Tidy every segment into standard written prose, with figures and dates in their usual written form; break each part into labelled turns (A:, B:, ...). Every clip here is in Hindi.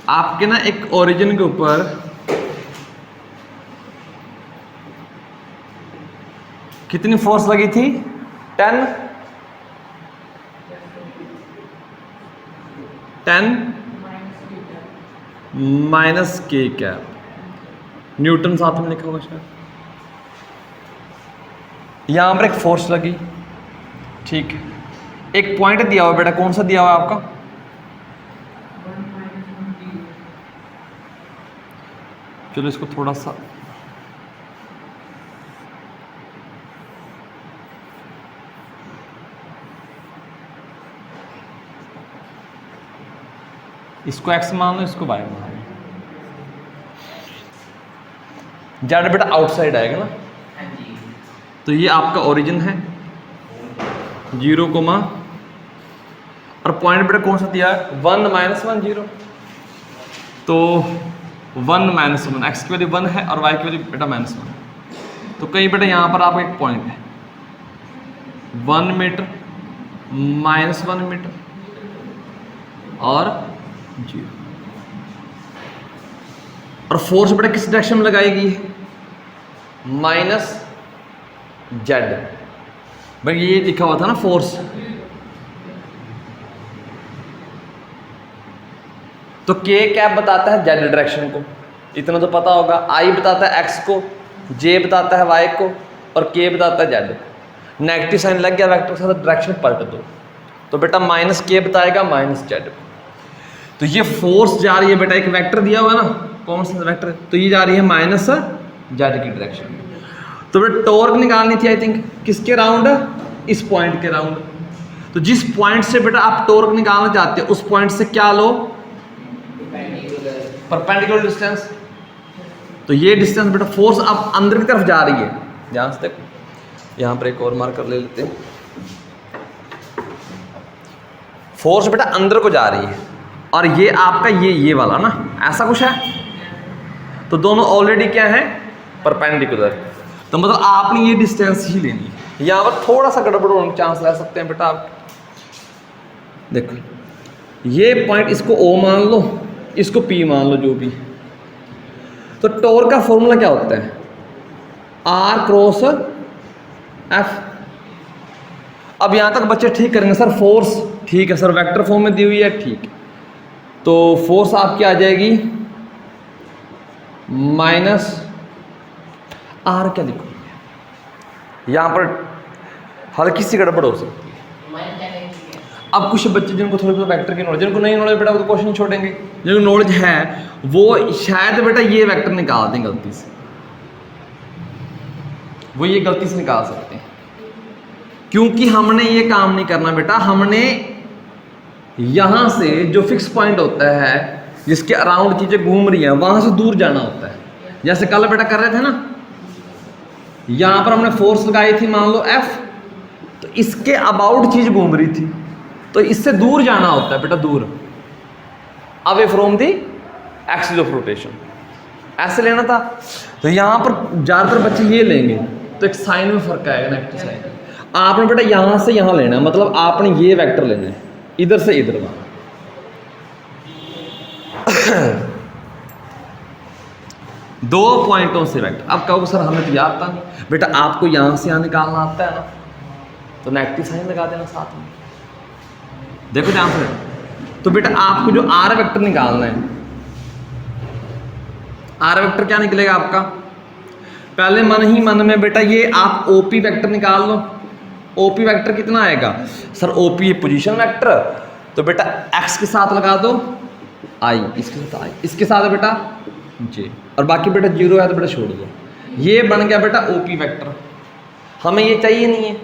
A: आपके ना एक ओरिजिन के ऊपर कितनी फोर्स लगी थी? 10 माइनस के कैप, न्यूटन साथ में लिखा होगा शायद। यहां पर एक फोर्स लगी, ठीक है। एक पॉइंट दिया हुआ बेटा, कौन सा दिया हुआ आपका? चलो इसको थोड़ा सा इसको x मान लो, इसको y मान लो। जेड बेटा आउटसाइड आएगा ना, तो ये आपका ओरिजिन है 0, और पॉइंट बेटा कौन सा दिया है? 1 -1 0। तो 1 -1, x की वैल्यू 1 है और y की वैल्यू बेटा -1। तो कहीं बेटा यहाँ पर आपका एक पॉइंट है 1 मीटर, -1 मीटर और 0। और फोर्स बेटा किस डायरेक्शन में लगाई गई है? -z। भाई ये लिखा हुआ था ना फोर्स, तो k कैप बताता है z डायरेक्शन को, इतना तो पता होगा। I बताता है x को, j बताता है y को और k बताता है z को। नेगेटिव साइन लग गया वेक्टर के साथ, डायरेक्शन पलट दो, तो बेटा -k बताएगा -z को। तो ये फोर्स जा रही है बेटा, एक वेक्टर दिया हुआ है ना, कौन सा वेक्टर, तो ये जा रही है -z की डायरेक्शन में। तो बेटा टॉर्क निकालनी थी आई थिंक किसके राउंड? इस पॉइंट के राउंड। तो जिस पॉइंट से बेटा आप टॉर्क निकालना चाहते हो उस पॉइंट से क्या लो? Perpendicular distance. तो ये डिस्टेंस बेटा फोर्स अब अंदर की तरफ जा रही है, ध्यान से देखो। यहां पर एक और मार्कर ले लेते हैं। फोर्स बेटा अंदर को जा रही है और ये आपका ये वाला ना, ऐसा कुछ है। तो दोनों ऑलरेडी क्या है? परपेंडिकुलर। तो मतलब आपने ये डिस्टेंस ही लेनी है। यहां पर थोड़ा सा गड़बड़ होने के चांस रह सकते हैं बेटा। आप देखो ये पॉइंट, इसको O मान लो, इसको P मान लो, जो भी। तो टॉर्क का फॉर्मूला क्या होता है? R×F। अब यहां तक बच्चे ठीक करेंगे, सर फोर्स ठीक है सर, वेक्टर फॉर्म में दी हुई है, ठीक है। तो फोर्स आपकी आ जाएगी -R, क्या लिखो यहां पर हल्की सी गड़बड़ हो सकती है। अब कुछ बच्चे जिनको थोड़ी बहुत वेक्टर की नॉलेज, जिनको नहीं नॉलेज बेटा वो तो क्वेश्चन छोड़ेंगे, जिनको नॉलेज है वो शायद बेटा ये वेक्टर निकाल दें गलती से, वो ये गलती से निकाल सकते हैं। क्योंकि हमने ये काम नहीं करना बेटा, हमने यहां से जो फिक्स पॉइंट होता है जिसके अराउंड चीजें घूम रही हैं वहां से दूर जाना होता है। जैसे कल बेटा कर रहे थे ना, यहां पर हमने फोर्स लगाई थी मान लो F, तो इसके अबाउट चीज घूम रही थी, तो इससे दूर जाना होता है बेटा, दूर, away from the axis of rotation, ऐसे लेना था। तो यहां पर ज्यादातर बच्चे ये लेंगे, तो एक साइन में फर्क आएगा, नेगेटिव साइन। आपने बेटा यहां से यहां लेना है, मतलब आपने ये वेक्टर लेना है, इधर से इधर का। दो पॉइंटों से वेक्टर। अब कहोगे सर हमें तो याद था नहीं बेटा, आपको यहां से यहां निकालना आता है ना, तो नेगेटिव साइन लगा देना साथ में। देखो ध्यान से, तो बेटा आपको जो R वेक्टर निकालना है, R वेक्टर क्या निकलेगा आपका? पहले मन ही मन में बेटा ये आप OP वेक्टर निकाल लो। OP वेक्टर कितना आएगा सर? OP ये पोजीशन वेक्टर, तो बेटा x के साथ लगा दो I, इसके साथ I, इसके साथ बेटा J, और बाकी बेटा 0 है तो बेटा छोड़ दो। ये बन गया बेटा OP वेक्टर। हमें ये चाहिए नहीं है,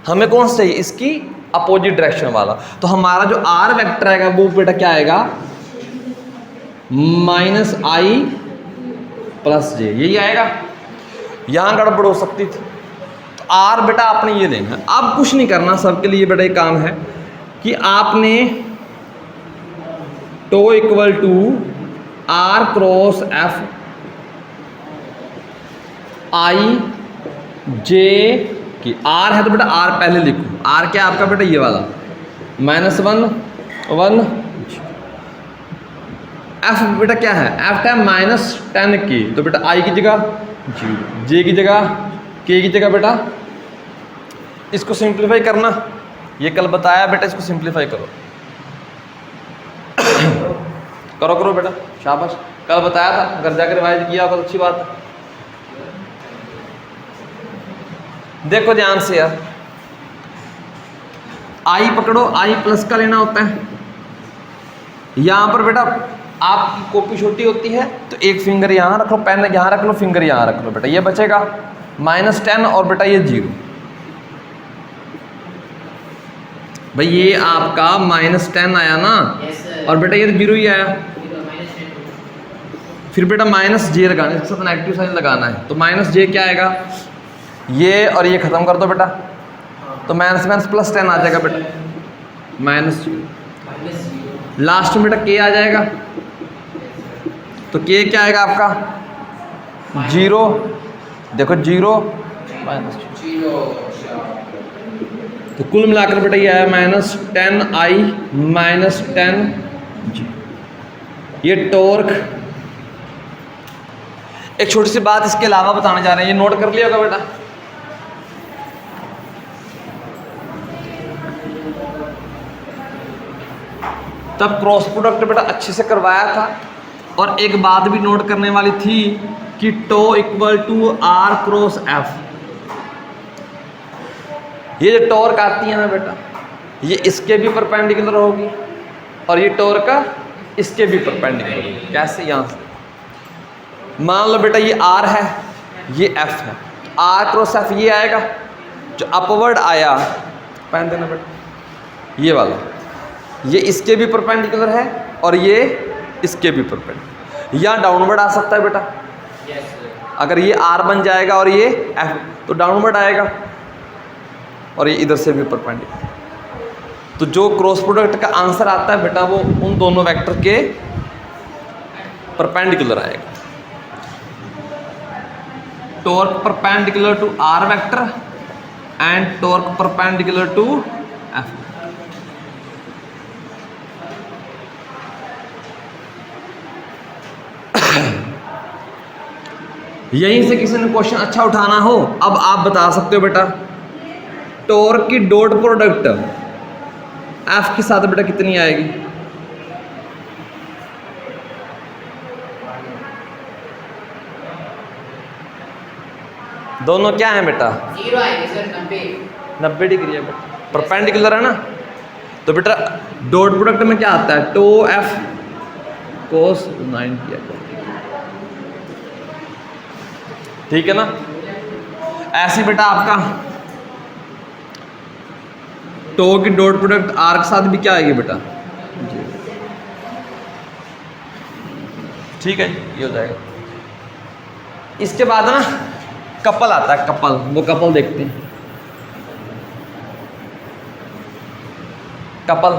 A: हमें कौन सा चाहिए? इसकी अपोजिट डायरेक्शन वाला। तो हमारा जो R वेक्टर आएगा वो बेटा क्या आएगा? -I + J, यही आएगा। यहां गड़बड़ हो सकती थी, तो R बेटा आपने ये लेना है। अब कुछ नहीं करना, सबके लिए बेटा एक काम है कि आपने tau equal to R×F I J की। R है तो बेटा R पहले लिखो। R क्या है आपका बेटा? ये वाला -1 1 एफ बेटा क्या है, एफ है -10k, तो बेटा आई की जगह 0, जे की जगह के की जगह बेटा इसको सिंप्लीफाई करना, ये कल बताया बेटा, इसको सिंप्लीफाई करो करो करो बेटा, शाबाश, कल बताया था, घर जाकर रिवाइज किया होगा, अच्छी बात है। देखो ध्यान से यार, आई पकड़ो, आई प्लस का लेना होता है। यहां पर बेटा आपकी कॉपी छोटी होती है तो एक फिंगर यहां रख लो, पेन यहां रख लो, फिंगर यहां रख लो बेटा, ये बचेगा -10 और बेटा ये 0। भाई ये आपका -10 आया ना, और बेटा ये तो 0 ही आया, फिर बेटा -j लगाना, इसके साथ नेगेटिव साइन लगाना है, तो -j क्या आएगा, ये और ये खत्म कर दो बेटा, तो -10 आ जाएगा बेटा, -0 लास्ट में बेटा k आ जाएगा, तो k क्या आएगा आपका 0, देखो 0 तो कुल मिलाकर बेटा ये आया -10i -10g। ये टॉर्क, एक छोटी सी बात इसके अलावा बताने जा रहे हैं, ये नोट कर लिया होगा बेटा, तब क्रॉस प्रोडक्ट बेटा अच्छे से करवाया था, और एक बात भी नोट करने वाली थी कि tau equal to r cross f, ये जो टॉर्क आती है ना बेटा, ये इसके भी परपेंडिकुलर होगी और ये टॉर्क इसके भी परपेंडिकुलर होगी। कैसे, यहाँ से मान लो बेटा ये r है, ये f है, r क्रॉस f ये आएगा, जो अपवर्ड आया पहन देना बेटा, ये वाला, ये इसके भी परपेंडिकुलर है और ये इसके भी परपेंडिकुलर, या डाउनवर्ड आ सकता है बेटा, अगर ये r बन जाएगा और ये f तो डाउनवर्ड आएगा, और ये इधर से भी परपेंडिकुलर, तो जो क्रॉस प्रोडक्ट का आंसर आता है बेटा वो उन दोनों वेक्टर के परपेंडिकुलर आएगा। Torque perpendicular to r vector and torque perpendicular to f। यहीं से किसी ने क्वेश्चन अच्छा उठाना हो, अब आप बता सकते हो बेटा टॉर्क की डॉट प्रोडक्ट एफ के साथ बेटा कितनी आएगी, दोनों क्या है बेटा
B: 0 आएगी सर,
A: 90 डिग्री है बेटा, परपेंडिकुलर है ना, तो बेटा डॉट प्रोडक्ट में क्या आता है, टो एफ कोस 90 है, ठीक है ना। ऐसे बेटा आपका टो की डॉट प्रोडक्ट आर के साथ भी क्या आएगी बेटा, ठीक है, ये हो जाएगा। इसके बाद ना कपल आता है, कपल, वो कपल देखते हैं, कपल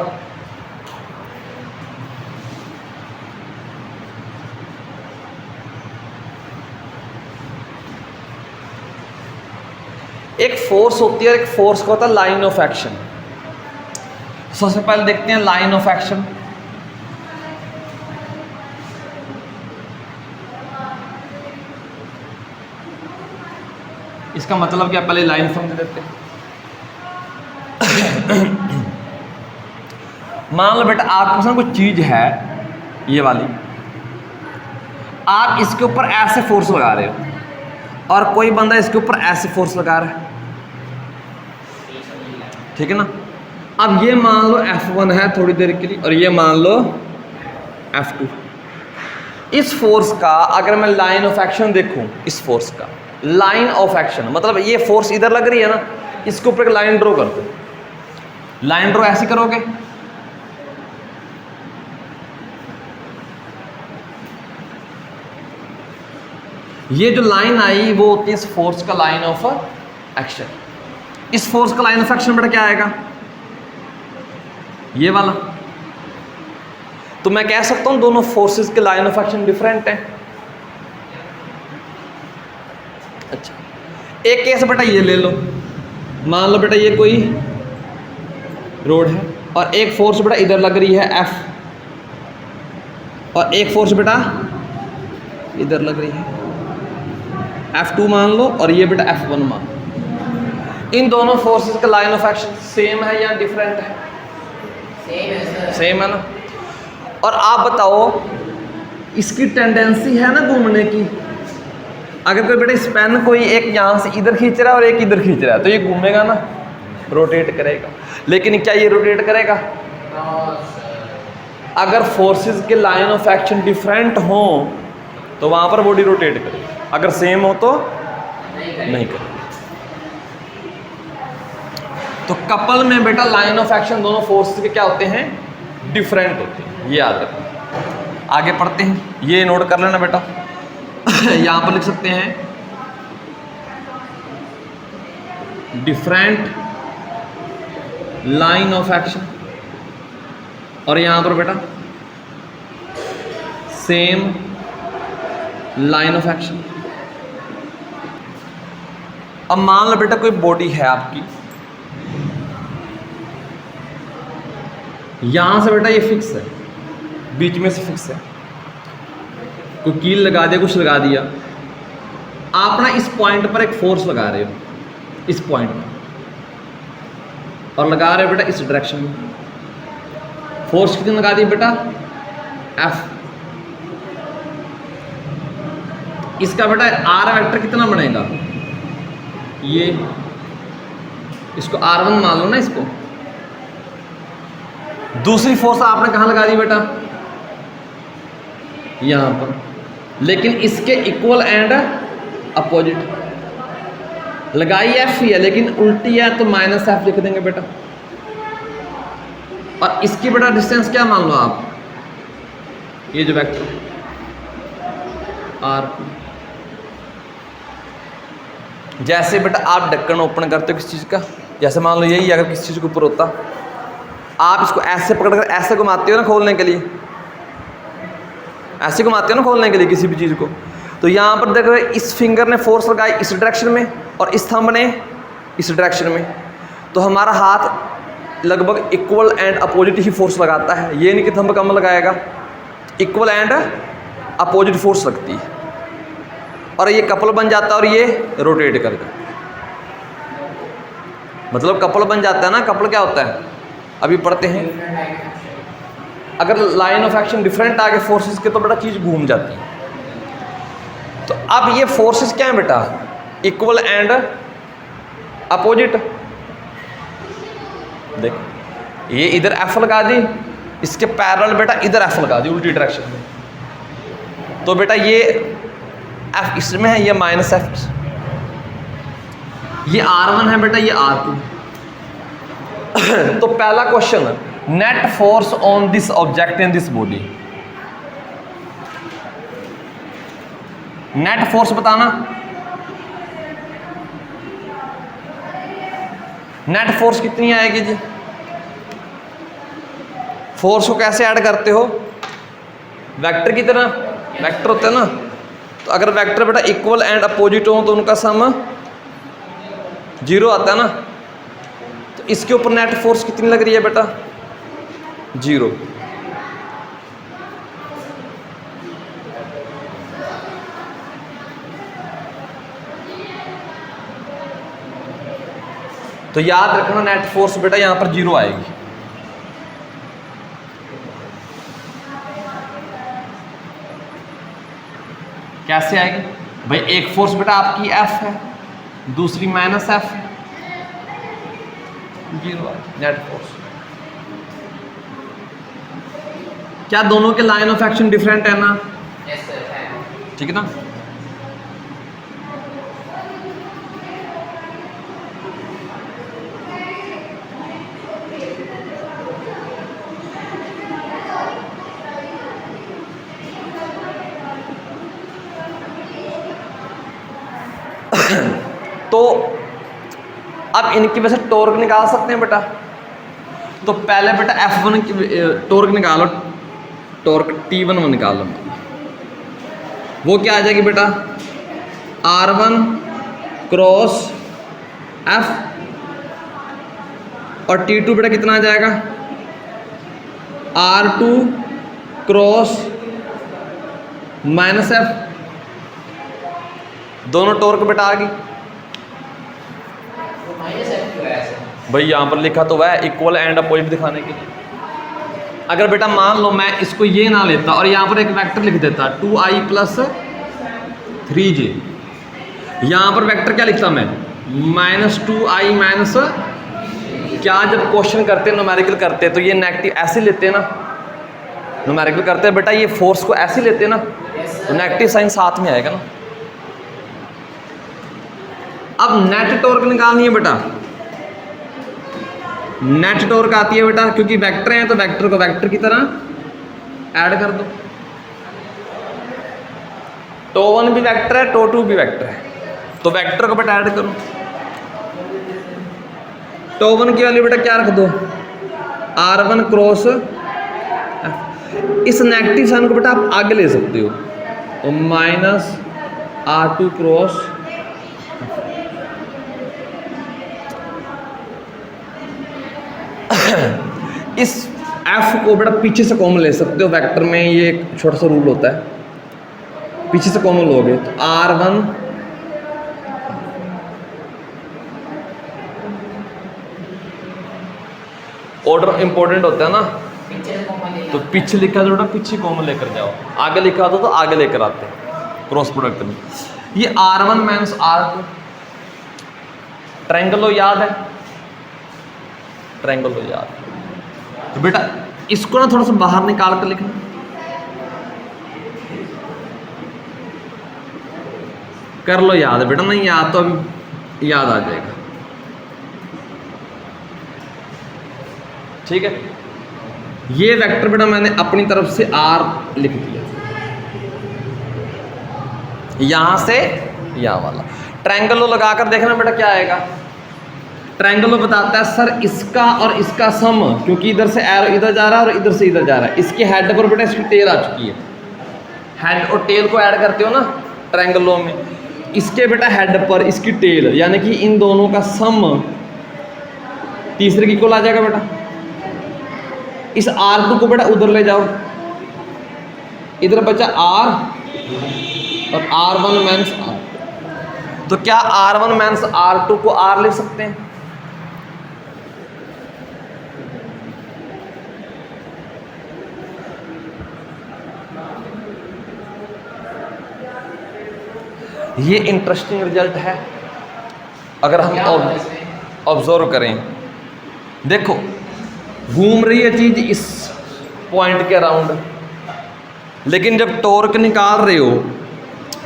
A: एक फोर्स होती है और एक फोर्स का होता है लाइन ऑफ एक्शन। सबसे पहले देखते हैं लाइन ऑफ एक्शन। इसका मतलब क्या, पहले लाइन समझ लेते हैं। मान लो बेटा आपके साथ कोई चीज है, ये वाली, आप इसके ऊपर ऐसे फोर्स लगा रहे हो और कोई बंदा इसके ऊपर ऐसे फोर्स लगा रहा है, ठीक है ना। अब ये मान लो F1 है थोड़ी देर के लिए और ये मान लो F2। इस फोर्स का अगर मैं लाइन ऑफ एक्शन देखूं, इस फोर्स का लाइन ऑफ एक्शन मतलब ये फोर्स इधर लग रही है ना, इसके ऊपर एक लाइन ड्रॉ कर दो। लाइन ड्रॉ ऐसे करोगे, ये जो लाइन आई वो होती है इस फोर्स का लाइन ऑफ एक्शन। इस फोर्स का लाइन ऑफ एक्शन बेटा क्या आएगा, ये वाला। तो मैं कह सकता हूं दोनों फोर्सेस के लाइन ऑफ एक्शन डिफरेंट है। अच्छा, एक केस बेटा ये ले लो, मान लो बेटा ये कोई रोड है और एक फोर्स बेटा इधर लग रही है F और एक फोर्स बेटा इधर लग रही है, F2 मान लो, और ये बेटा F1 मान लो। इन दोनों फोर्सेस का लाइन ऑफ एक्शन सेम है या डिफरेंट है? सेम है ना। और आप बताओ इसकी टेंडेंसी है ना घूमने की। अगर कोई बेटा इस पेन कोई एक यहाँ से इधर खींच रहा है और एक इधर खींच रहा है तो ये घूमेगा ना, रोटेट करेगा। लेकिन क्या ये रोटेट करेगा? अगर फोर्सेस के लाइन ऑफ एक्शन डिफरेंट हो तो वहां पर बॉडी रोटेट करेगी, अगर सेम हो तो नहीं करेगी। तो कपल में बेटा लाइन ऑफ एक्शन दोनों फोर्सेस के क्या होते हैं? डिफरेंट होते हैं, ये याद रखना। आगे पढ़ते हैं, ये नोट कर लेना बेटा। यहां पर लिख सकते हैं डिफरेंट लाइन ऑफ एक्शन, और यहां पर बेटा सेम लाइन ऑफ एक्शन। अब मान लो बेटा कोई बॉडी है आपकी, यहां से बेटा ये फिक्स है, बीच में से फिक्स है, कोई कील लगा दिया, कुछ लगा दिया, आप ना इस पॉइंट पर एक फोर्स लगा रहे हो, इस पॉइंट पर, और लगा रहे हो बेटा इस डायरेक्शन में। फोर्स कितनी लगा दी बेटा? F। इसका बेटा R वेक्टर कितना बनेगा? ये, इसको R1 मान लो ना इसको। दूसरी फोर्स आपने कहां लगा दी बेटा? यहां पर, लेकिन इसके इक्वल एंड अपोजिट। लगाई F ही है लेकिन उल्टी है तो -F लिख देंगे बेटा। और इसकी बेटा डिस्टेंस क्या मान लो आप? ये जो वेक्टर R। जैसे बेटा आप ढक्कन ओपन करते हो किसी चीज़ का, जैसे मान लो यही अगर किसी चीज़ के ऊपर होता, आप इसको ऐसे पकड़कर ऐसे घुमाते हो ना खोलने के लिए, ऐसे घुमाते हो ना खोलने के लिए किसी भी चीज़ को। तो यहाँ पर देख रहे इस फिंगर ने फोर्स लगाई इस डायरेक्शन में और इस थंब ने इस डायरेक्शन में, तो हमारा हाथ लगभग equal and opposite he force लगाता है। ये नहीं कि थंब कम लगाएगा, इक्वल एंड अपोजिट फोर्स लगती है, और ये कपल बन जाता है और ये रोटेट कर देता है। मतलब कपल बन जाता है ना। कपल क्या होता है अभी पढ़ते हैं। अगर लाइन ऑफ एक्शन डिफरेंट आ गए फोर्सेस के तो बेटा चीज़ घूम जाती है। तो अब ये फोर्सेस क्या है बेटा? Equal and opposite. देख ये इधर F लगा दी, इसके पैरेलल बेटा इधर F लगा दी उल्टी डायरेक्शन में, तो बेटा ये F इसमें है, ये -F, ये R1 है बेटा, ये R2। तो पहला question, net force on this object in this body. Net force बताना। नेट फोर्स कितनी आएगी जी? फोर्स को कैसे ऐड करते हो? वेक्टर की तरह, वेक्टर होते हैं ना, तो अगर वेक्टर बेटा इक्वल एंड अपोजिट हो तो उनका सम 0 आता है ना। तो इसके ऊपर नेट फोर्स कितनी लग रही है बेटा? 0। तो याद रखना नेट फोर्स बेटा यहां पर 0 आएगी। कैसे आएगी भाई? एक फोर्स बेटा आपकी F है, दूसरी -F है, 0 नेट फोर्स। क्या दोनों के लाइन ऑफ एक्शन डिफरेंट है ना? यस सर है। ठीक है ना। तो अब इनकी वजह से टॉर्क निकाल सकते हैं बेटा। तो पहले बेटा F1 की टॉर्क निकालो, टॉर्क T1 में निकालो। वो क्या आ जाएगी बेटा? R1 क्रॉस F, और T2 बेटा कितना आ जाएगा? R2 क्रॉस माइनस एफ, दोनों टॉर्क बेटा आ गई। भाई यहाँ पर लिखा तो वह इक्वल एंड अपोजिट दिखाने के लिए। अगर बेटा मान लो मैं इसको ये ना लेता और यहाँ पर एक वेक्टर लिख देता 2i + 3j, यहाँ पर वेक्टर क्या लिखता मैं -2i क्या जब क्वेश्चन करते न्यूमेरिकल करते तो ये नेगेटिव ऐसे लेते ना, न्यूमेरिकल करते बेटा ये फोर्स को ऐसे लेते ना, तो नेगेटिव साइन साथ में आएगा ना। अब नेट टॉर्क निकालनी है बेटा, नेट टॉर्क आती है बेटा, क्योंकि वेक्टर हैं तो वेक्टर को वेक्टर की तरह ऐड कर दो। टो 1 भी वेक्टर है, टो 2 भी वेक्टर है, तो वेक्टर को बेटा ऐड करो। टो 1 की वैल्यू बेटा क्या रख दो r1 क्रॉस, इस नेगेटिव साइन को बेटा आप आगे ले सकते हो, तो -r2 क्रॉस इस f को बेटा पीछे से कॉमन ले सकते हो, वेक्टर में ये एक छोटा सा रूल होता है, पीछे से कॉमन लोगे तो r1 ऑर्डर इंपॉर्टेंट होता है ना, तो पीछे लिखा तो बेटा पीछे कॉमन लेकर जाओ, आगे लिखा होता तो आगे लेकर आते हैं क्रॉस प्रोडक्ट में। ये r1 - r2 ट्रायंगल हो, याद है ट्रायंगल हो याद, तो बेटा इसको ना थोड़ा सा बाहर निकाल कर लिखना, कर लो याद बेटा, नहीं याद तो अभी याद आ जाएगा, ठीक है। ये वेक्टर बेटा मैंने अपनी तरफ से r लिख दिया, यहां से यहां वाला ट्रायंगल लगाकर देखना बेटा क्या आएगा। ट्रायंगल बताता है सर इसका और इसका सम, क्योंकि इधर से एरो इधर जा रहा है और इधर से इधर जा रहा है, इसके हेड पर बेटा इसकी टेल आ चुकी है, हेड और टेल को ऐड करते हो ना ट्रायंगलों में, इसके बेटा हेड पर इसकी टेल, यानी कि इन दोनों का सम तीसरे की इक्वल आ जाएगा बेटा। इस r2 को बेटा उधर ले जाओ, इधर बचा r और r1 - r2, तो क्या r1 - r2 को r लिख सकते हैं? ये इंटरेस्टिंग रिजल्ट है अगर हम ऑब्जर्व करें। देखो घूम रही है चीज इस पॉइंट के अराउंड, लेकिन जब टॉर्क निकाल रहे हो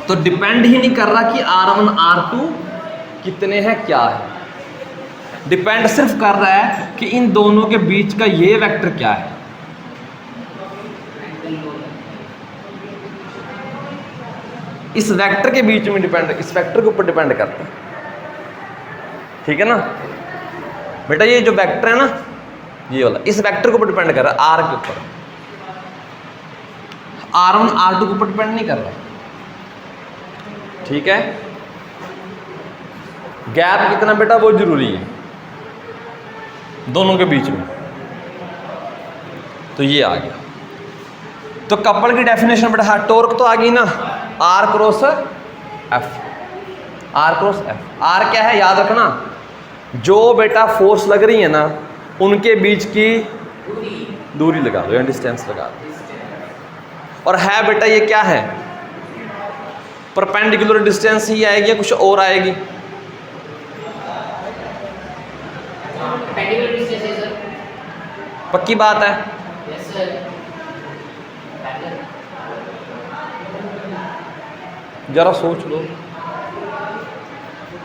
A: तो डिपेंड ही नहीं कर रहा कि r1 r2 कितने हैं क्या है, डिपेंड सिर्फ कर रहा है कि इन दोनों के बीच का ये वेक्टर क्या है। इस वेक्टर के बीच में डिपेंड, इस वेक्टर के ऊपर डिपेंड करता है, ठीक है ना बेटा। ये जो वेक्टर है ना ये वाला, इस वेक्टर के ऊपर डिपेंड कर रहा है, r के ऊपर, r1 r2 के ऊपर डिपेंड नहीं कर रहा, ठीक है। गैप कितना बेटा वो जरूरी है दोनों के बीच में, तो ये आ गया। तो कपल की डेफिनेशन बेटा टॉर्क तो आ गई ना, r cross f, r cross f। r क्या है याद रखना, जो बेटा फोर्स लग रही है ना उनके बीच की दूरी लगा दो या डिस्टेंस लगा दो, और है बेटा ये क्या है, परपेंडिकुलर डिस्टेंस ही आएगी या कुछ और आएगी? पक्की बात है? जरा सोच लो।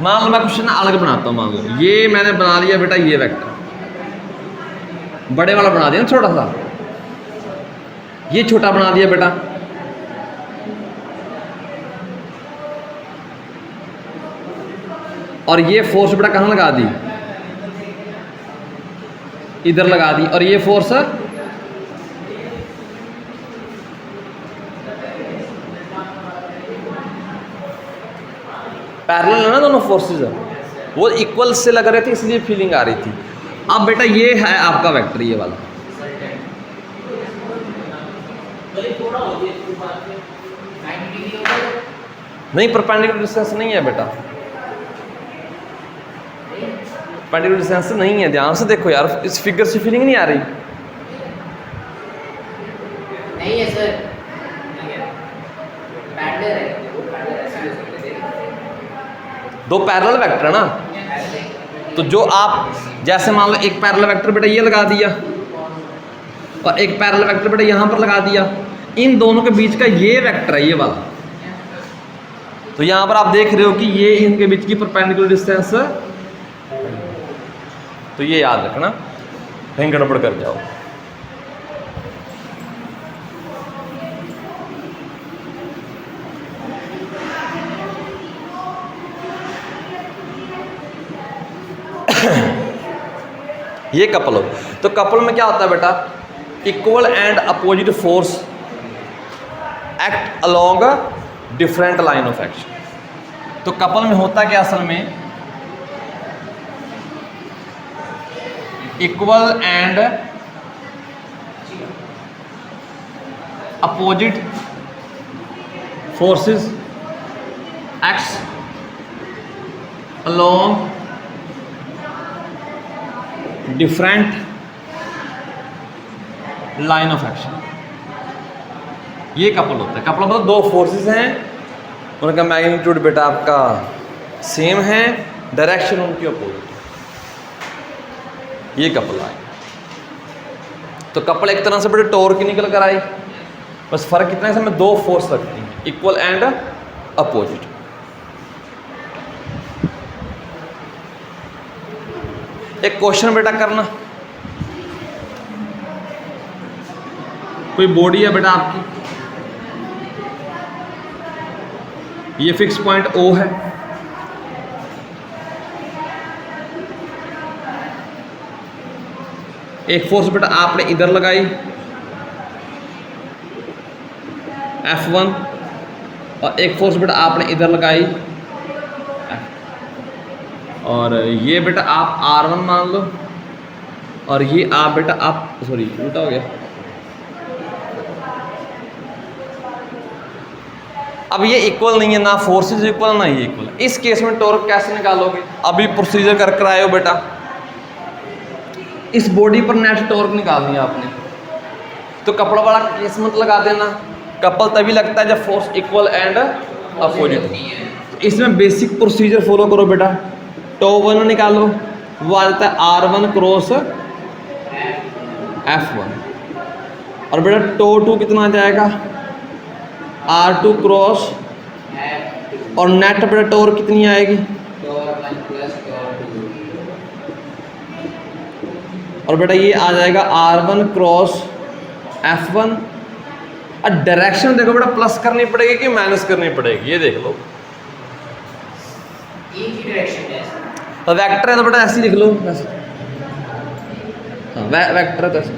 A: मान लो मैं क्वेश्चन अलग बनाता हूँ, मान लो ये मैंने बना लिया बेटा ये वेक्टर, बड़े वाला बना दिया ना छोटा सा, ये छोटा बना दिया बेटा, और ये फोर्स बेटा कहाँ लगा दी, इधर लगा दी, और ये फोर्स पैरेलल है ना, दोनों फोर्सेस वो इक्वल से लग रहे थे इसलिए फीलिंग आ रही थी। अब बेटा ये है आपका वेक्टर, ये वाला नहीं, परपेंडिकुलर डिस्टेंस नहीं है बेटा, परपेंडिकुलर डिस्टेंस नहीं है। ध्यान से देखो यार, इस फिगर से फीलिंग नहीं आ रही?
B: नहीं है सर, पैरेलल है,
A: दो पैरेलल वेक्टर है ना, तो जो आप जैसे मान लो एक पैरेलल वेक्टर बेटा ये लगा दिया और एक पैरेलल वेक्टर बेटा यहाँ पर लगा दिया, इन दोनों के बीच का ये वेक्टर है, ये वाला, तो यहाँ पर आप देख रहे हो कि ये इनके बीच की परपेंडिकुलर डिस्टेंस, तो ये याद रखना, कहीं गड़बड़ कर जाओ। ये कपल हो, तो कपल में क्या होता है बेटा, equal and opposite force act along a different line of action. तो कपल में होता क्या असल में, equal and opposite forces acts along different line of action, ये कपल होता है। कपल मतलब दो फोर्सेस हैं, उनका मैग्नीट्यूड बेटा आपका सेम है, डायरेक्शन उनकी अपोजिट, ये कपल आए। तो कपल एक तरह से बेटा टॉर्क निकल कर आई, बस फर्क कितना है, इसमें दो फोर्स लगती हैं, इक्वल एंड अपोजिट। एक क्वेश्चन बेटा करना, कोई बॉडी है बेटा आपकी, ये फिक्स पॉइंट O है, एक फोर्स बेटा आपने इधर लगाई F1 और एक फोर्स बेटा आपने इधर लगाई F, और ये बेटा आप R1 मान लो और ये आप बेटा आप सॉरी उल्टा हो गया। अब ये इक्वल नहीं है, ना फोर्सेस इक्वल ना ये इक्वल। इस केस में टॉर्क कैसे निकालोगे, अभी प्रोसीजर कर कर आए हो बेटा, इस बॉडी पर नेट टॉर्क निकालनी है आपने, तो कपड़ा वाला केस मत लगा देना, कपल तभी लगता है जब फोर्स इक्वल एंड अपोजिट। इसमें बेसिक प्रोसीजर फॉलो करो बेटा, टो 1 निकालो, वो आ जाता है R1 क्रॉस F1, और बेटा टो 2 कितना आ जाएगा R2 क्रॉस, और नेट बेटा टॉर्क कितनी आएगी, और बेटा ये आ जाएगा R1 क्रॉस F1। और डायरेक्शन देखो बेटा प्लस करनी पड़ेगी कि माइनस करनी पड़ेगी, ये देख लो,
B: एक ही डायरेक्शन है,
A: तो वेक्टर है तो बेटा ऐसे लिख लो, हाँ वेक्टर है तो ऐसे,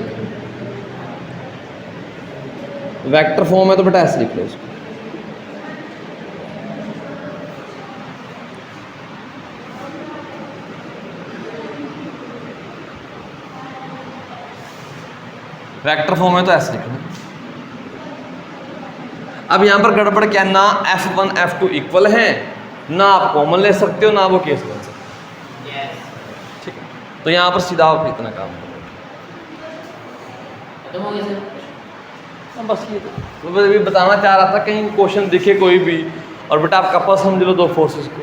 A: वेक्टर फॉर्म है तो बेटा ऐसे लिख लो इसको। वेक्टर फॉर्म है तो ऐसे लिख लो। अब यहाँ पर गड़बड़ क्या, ना F1 F2 इक्वल है, ना आप कॉमन ले सकते हो, ना वो केस बन सकते हैं, ठीक है। तो यहाँ पर सीधा आप इतना काम करो,
B: खत्म हो गया सर।
A: बस ये तो मैं अभी बताना चाह रहा था, कहीं क्वेश्चन दिखे कोई भी और बेटा आप कपल समझ लो दो फोर्सेस को,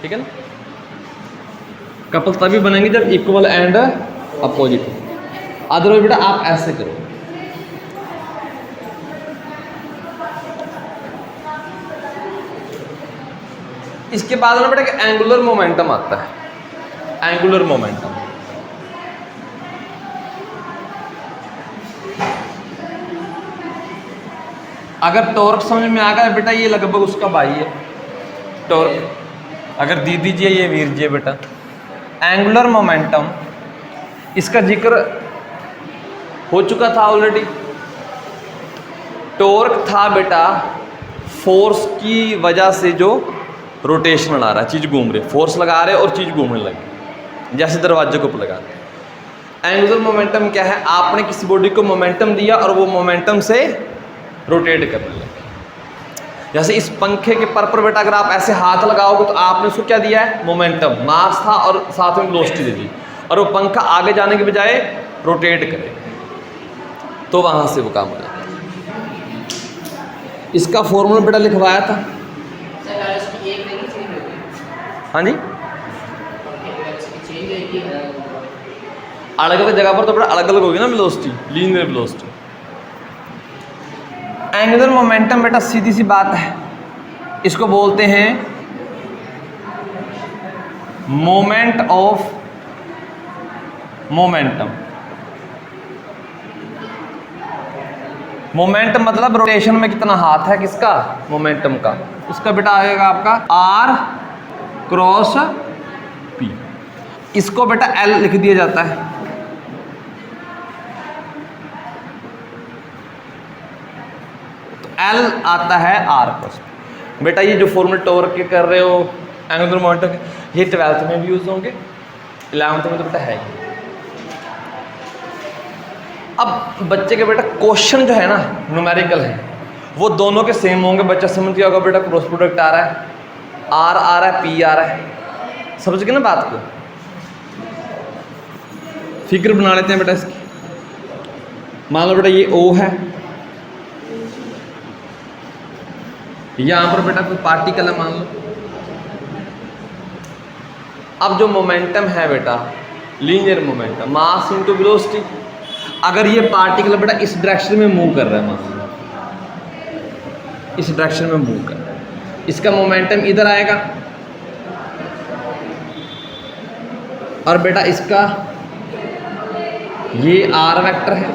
A: ठीक है ना। कपल तभी बनेंगे जब इक्वल एंड अपोजिट हो, अदरवाइज बेटा आप ऐसे करो। इसके बाद में बेटा एंगुलर मोमेंटम आता है, एंगुलर मोमेंटम। अगर टॉर्क समझ में आ गया बेटा, ये लगभग उसका भाई है टॉर्क, अगर दी दीजिए ये वीर जी बेटा। एंगुलर मोमेंटम इसका जिक्र हो चुका था ऑलरेडी। टॉर्क था बेटा फोर्स की वजह से जो रोटेशनल आ रहा है, चीज़ घूम रही, फोर्स लगा रहे और चीज़ घूमने लगी, जैसे दरवाजे को लगा रहे। एंगुलर मोमेंटम क्या है, आपने किसी बॉडी को मोमेंटम दिया और वो मोमेंटम से रोटेट करने लगे। जैसे इस पंखे के पर बेटा अगर आप ऐसे हाथ लगाओगे तो आपने उसको क्या दिया है, मोमेंटम, मास था और साथ में वेलोसिटी दे दी, और वो पंखा आगे जाने के बजाय रोटेट करे, तो वहां से वो काम हो जाता है। इसका फॉर्मूला बेटा लिखवाया था।
B: सर वेलोसिटी एक नहीं चेंज होगी,
A: हाँ जी,
B: वेलोसिटी चेंज होगी,
A: अलग अलग जगह पर तो बेटा अलग अलग होगी ना velocity, linear velocity. Angular momentum बेटा सीधी सी बात है, इसको बोलते हैं मोमेंट ऑफ मोमेंटम। मोमेंटम मतलब रोटेशन में कितना हाथ है किसका, मोमेंटम का। उसका बेटा आएगा आपका R क्रॉस P। इसको बेटा L लिख दिया जाता है। L आता है R क्रॉस P। बेटा ये जो फॉर्मूले टॉर्क के कर रहे हो एंगुलर मोमेंटम, ये 12th में भी यूज होंगे, 11th में तो बेटा है ही। अब बच्चे के बेटा क्वेश्चन जो है ना न्यूमेरिकल है, वो दोनों के सेम होंगे। बच्चा समझ गया होगा बेटा क्रॉस प्रोडक्ट आ रहा है, R आ रहा है, P आ रहा है, समझ गए ना बात को। फिगर बना लेते हैं बेटा इसकी। मान लो बेटा ये O है, यहाँ पर बेटा कोई पार्टिकल है मान लो। अब जो मोमेंटम है बेटा लीनियर मोमेंटम, मास इनटू वेलोसिटी। अगर ये पार्टिकल बेटा इस डायरेक्शन में मूव कर रहा है, मान लो इस डायरेक्शन में मूव कर रहा है, इसका मोमेंटम इधर आएगा, और बेटा इसका ये R वेक्टर है,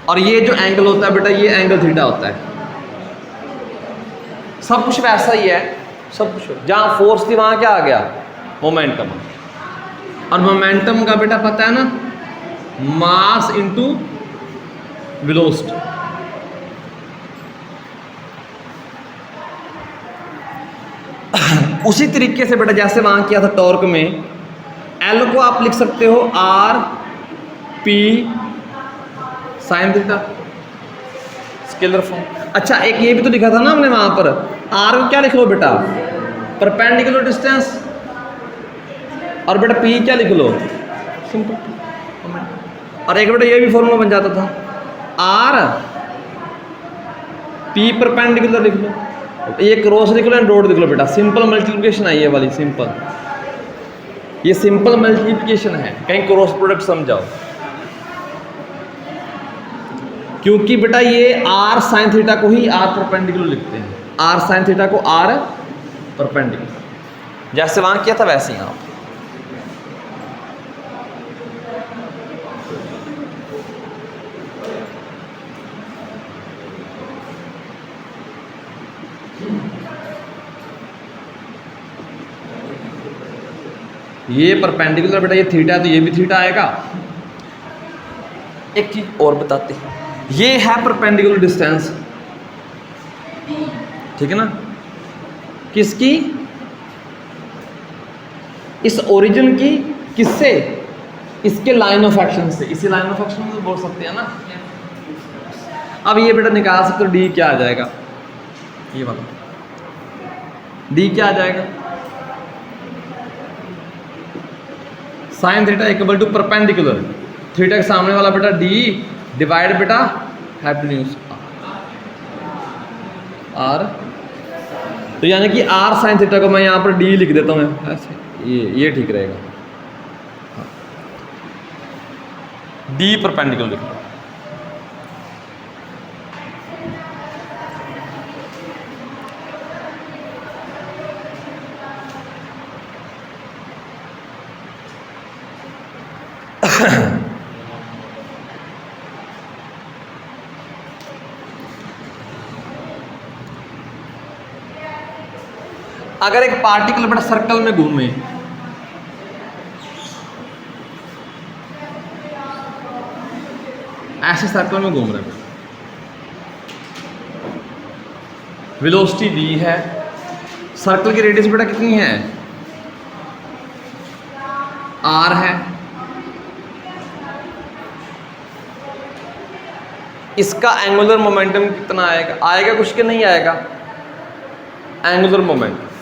A: और ये जो एंगल होता है बेटा ये एंगल थीटा होता है। सब कुछ वैसा ही है, सब कुछ जहाँ फोर्स थी वहाँ क्या आ गया, मोमेंटम। और मोमेंटम का बेटा पता है ना, मास इनटू वेलोसिटी। उसी तरीके से बेटा जैसे वहां किया था टॉर्क में, L को आप लिख सकते हो R P sine theta, scalar form. अच्छा एक ये भी तो लिखा था ना हमने वहां पर, R को क्या लिख लो बेटा, परपेंडिकुलर डिस्टेंस, और बेटा P क्या लिख लो, सिंपल। और एक बेटा ये भी फॉर्मूला बन जाता था, R P परपेंडिकुलर लिख लो, ये क्रॉस लिख लो, डॉट लिख लो बेटा। सिंपल मल्टीप्लिकेशन है ये वाली, सिंपल, ये सिंपल मल्टीप्लिकेशन है, कहीं क्रॉस प्रोडक्ट समझाओ। क्योंकि बेटा ये R साइन थीटा को ही R परपेंडिकुलर लिखते हैं, R साइन थीटा को R परपेंडिकुलर, जैसे वहां किया था वैसे यहाँ। ये परपेंडिकुलर बेटा, ये थीटा है तो ये भी थीटा आएगा। एक चीज और बताते हैं, ये है परपेंडिकुलर डिस्टेंस, ठीक है ना, किसकी, इस ओरिजिन की, किससे, इसके लाइन ऑफ एक्शन से, इसी लाइन ऑफ एक्शन में बोल सकते हैं ना। अब ये बेटा निकाल सकते हो, डी क्या आ जाएगा, ये वाला डी क्या आ जाएगा, sine theta equal to perpendicular, theta के सामने वाला बेटा डी डिवाइड बेटा हाइपोटेन्यूज आर। तो यानी कि आर साइन थीटा को मैं यहाँ पर डी लिख देता हूँ ऐसे, ये ठीक रहेगा, डी परपेंडिकुलर लिख लो। अगर एक पार्टिकल बेटा सर्कल में घूमे, ऐसे सर्कल में घूम रहा है, वेलोसिटी दी है, सर्कल की रेडियस बेटा कितनी है, आर है, इसका एंगुलर मोमेंटम कितना आएगा? आएगा कुछ के नहीं आएगा? एंगुलर मोमेंटम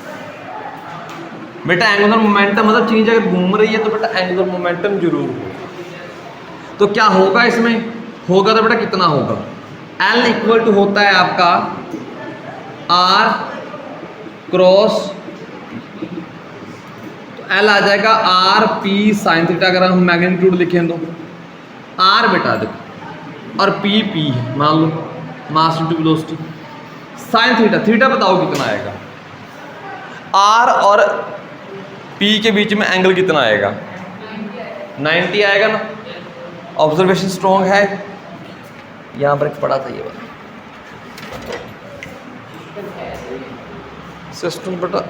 A: बेटा, एंगुलर मोमेंटम मतलब चीज अगर घूम रही है तो बेटा एंगुलर मोमेंटम जरूर होगा। तो क्या होगा इसमें? होगा तो बेटा कितना होगा? L इक्वल टू होता है आपका R क्रॉस, तो L आ जाएगा R P साइन थीटा। अगर हम मैग्नीट्यूड लिखें तो R बेटा देखो, और P मान लो mass into velocity, sine theta, theta बताओ कितना आएगा? R और P के बीच में एंगल कितना आएगा? 90 आएगा ना। ऑब्जर्वेशन स्ट्रॉन्ग है। यहाँ पर एक पड़ा था ये वाला सिस्टम बेटा,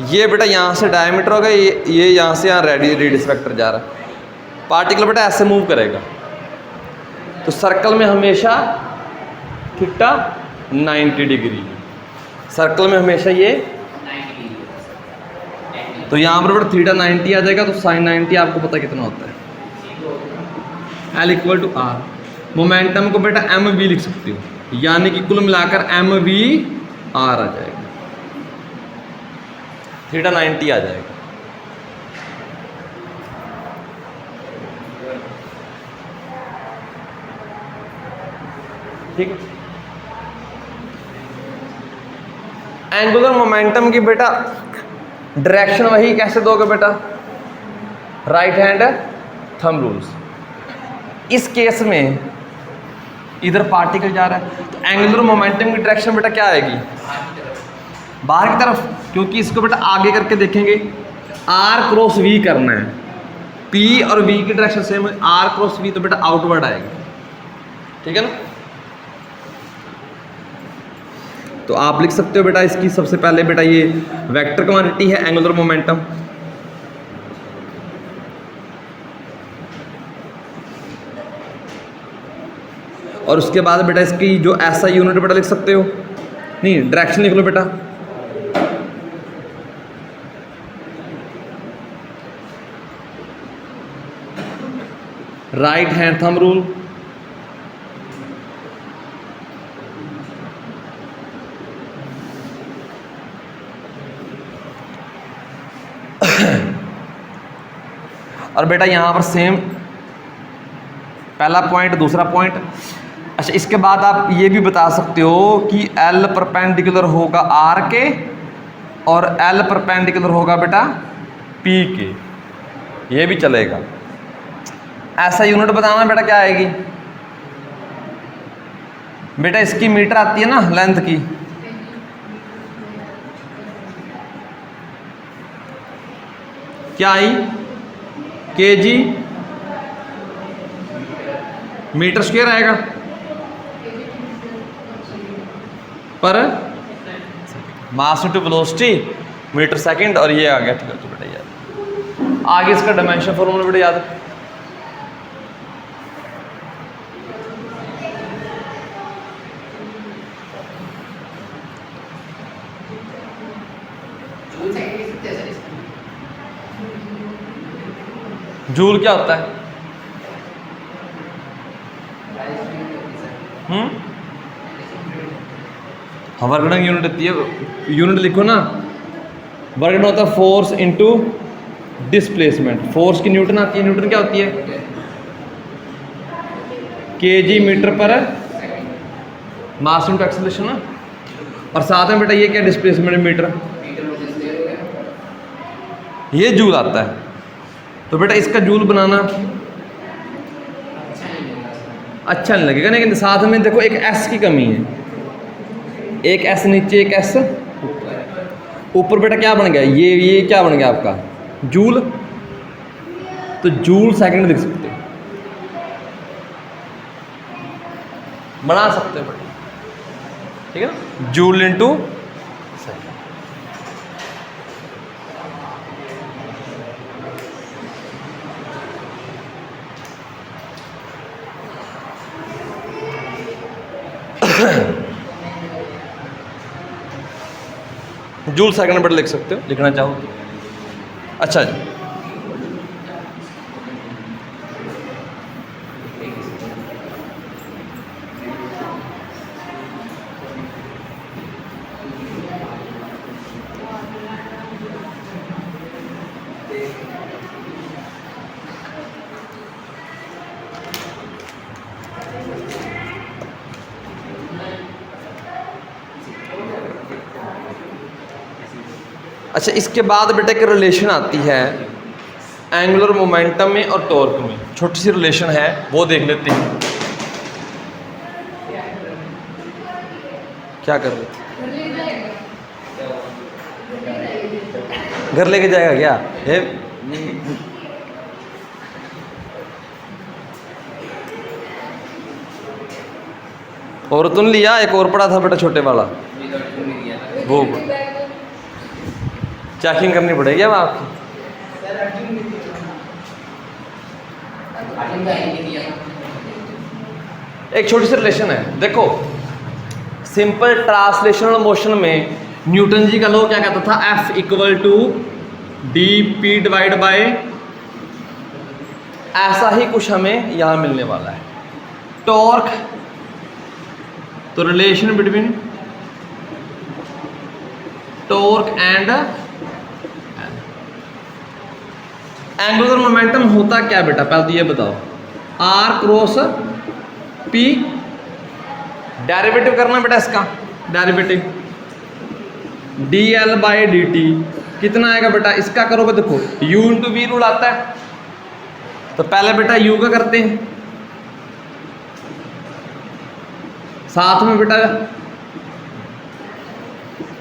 A: ये बेटा यहाँ से डायमीटर होगा, ये यहाँ से यहाँ रेडियस वेक्टर जा रहा है। पार्टिकल बेटा ऐसे मूव करेगा, तो सर्कल में हमेशा थीटा 90 डिग्री, सर्कल में हमेशा ये, तो यहाँ पर बेटा थीटा 90 आ जाएगा, तो साइन 90 आपको पता कितना होता है? L equal to R। Momentum को बेटा एम वी लिख सकते हो, यानी कि कुल मिलाकर एम वी आर आ जाएगा, थीटा 90 आ जाएगा। ठीक है। एंगुलर मोमेंटम की बेटा डायरेक्शन वही कैसे दोगे बेटा? Right hand thumb rules. इस केस में इधर पार्टिकल जा रहा है, तो एंगुलर मोमेंटम की डायरेक्शन बेटा क्या आएगी? बाहर की तरफ, क्योंकि इसको बेटा आगे करके देखेंगे। R क्रॉस V करना है, P और V की डायरेक्शन सेम है, R क्रॉस V, तो बेटा आउटवर्ड आएगा। ठीक है ना। तो आप लिख सकते हो बेटा इसकी सबसे पहले बेटा ये वेक्टर क्वांटिटी है एंगुलर मोमेंटम, और उसके बाद बेटा इसकी जो ऐसा यूनिट बेटा लिख सकते हो, नहीं डायरेक्शन लिख लो बेटा, राइट हैंड थंब रूल। और बेटा यहाँ पर सेम पहला पॉइंट, दूसरा पॉइंट। अच्छा, इसके बाद आप ये भी बता सकते हो कि L परपेंडिकुलर होगा R के और L परपेंडिकुलर होगा बेटा P के, ये भी चलेगा। ऐसा यूनिट बताना बेटा क्या आएगी? बेटा इसकी मीटर आती है ना लेंथ की, क्या आई? kg मीटर स्क्वायर आएगा पर mass into velocity metre second, और ये आ गया। ठीक है, तो बेटा याद आगे इसका डायमेंशन फॉर्मूला बेटा याद है। जूल क्या होता है? वर्क डन यूनिट होती है, यूनिट लिखो ना। वर्क डन होता है फोर्स इनटू डिस्प्लेसमेंट। फोर्स की न्यूटन आती है, न्यूटन क्या होती है? kg मीटर पर मास इनटू एक्सेलरेशन ना, और साथ में बेटा ये क्या डिस्प्लेसमेंट मीटर, ये जूल आता है। तो बेटा इसका जूल बनाना अच्छा नहीं लगेगा, लेकिन साथ में देखो एक S की कमी है, एक S नीचे एक S ऊपर। बेटा क्या बन गया? ये क्या बन गया आपका? जूल। तो जूल सेकंड लिख सकते हो, बना सकते हो बेटा, ठीक है ना। जूल इनटू जूल सेकंड बेटा लिख सकते हो, लिखना चाहो तो। अच्छा जी, अच्छा इसके बाद बेटा एक रिलेशन आती है एंगुलर मोमेंटम में और टॉर्क में, छोटी सी रिलेशन है वो देख लेते हैं। क्या कर रहे थे? घर लेके जाएगा क्या ये? और तुम लिया एक और पड़ा था बेटा छोटे वाला, वो चेकिंग करनी पड़ेगी अब आपकी। एक छोटी सी रिलेशन है देखो, सिंपल ट्रांसलेशनल मोशन में न्यूटन जी का लॉ क्या कहता था, F equal to D P divide by, ऐसा ही कुछ हमें यहां मिलने वाला है। टॉर्क, तो relation between torque and angular momentum होता क्या बेटा, पहले तो ये बताओ। आर क्रॉस पी, डेरिवेटिव करना बेटा इसका, derivative D L by D T कितना आएगा बेटा, इसका करोगे देखो u इंटू वी रूल आता है, तो पहले बेटा u का करते हैं, साथ में बेटा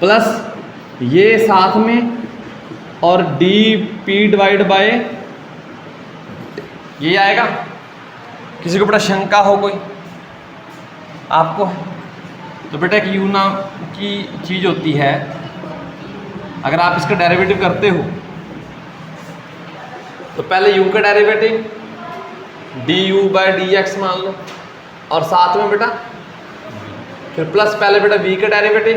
A: प्लस ये साथ में और डी पी डिवाइड बाय ये आएगा। किसी को बेटा शंका हो कोई आपको, तो बेटा एक यू नाम की चीज़ होती है, अगर आप इसका डेरिवेटिव करते हो तो पहले u का derivative D you by D x मान लो, और साथ में बेटा फिर प्लस पहले बेटा v का डेरिवेटिव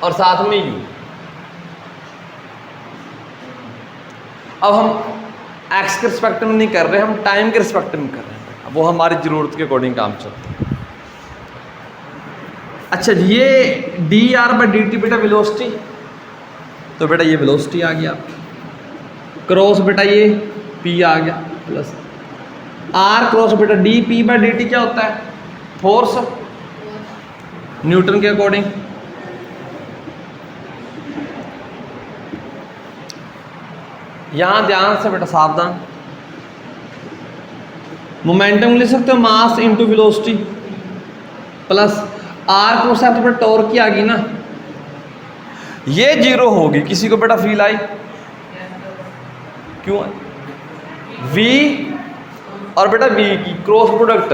A: और साथ में u। अब हम x के रिस्पेक्ट में नहीं कर रहे, हम टाइम के रिस्पेक्ट में कर रहे हैं, वो हमारी ज़रूरत के अकॉर्डिंग काम चलता है। अच्छा ये D R by D T बेटा वेलोसिटी, तो बेटा ये वेलोसिटी आ गया, क्रॉस बेटा ये p आ गया प्लस r क्रॉस बेटा D P by D T क्या होता है, फोर्स न्यूटन के अकॉर्डिंग। यहां ध्यान से बेटा सावधान, मोमेंटम लिख सकते हो mass into velocity plus R cross है तो बेटा टॉर्क की आ गई ना, ये जीरो होगी। किसी को बेटा फील आई क्यों? v और बेटा v की क्रॉस प्रोडक्ट,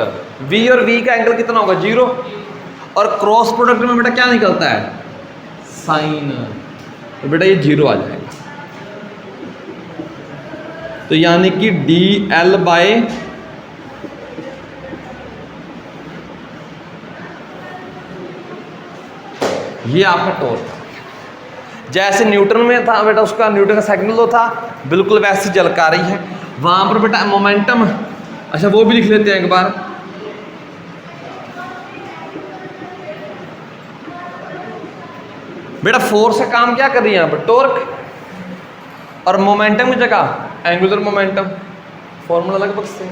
A: v और v का एंगल कितना होगा, जीरो, और क्रॉस प्रोडक्ट में बेटा क्या निकलता है, साइन, तो बेटा ये जीरो आ जाएगा। तो यानी कि डी एल बाय ये आपका टॉर्क, जैसे न्यूटन में था बेटा उसका न्यूटन का सेकंड लॉ था, बिल्कुल वैसी झलकारी है वहां पर बेटा मोमेंटम। अच्छा वो भी लिख लेते हैं एक बार, बेटा फोर्स का काम क्या कर रही है यहाँ पर, टॉर्क, और मोमेंटम की जगह एंगुलर मोमेंटम, फॉर्मूला लगभग से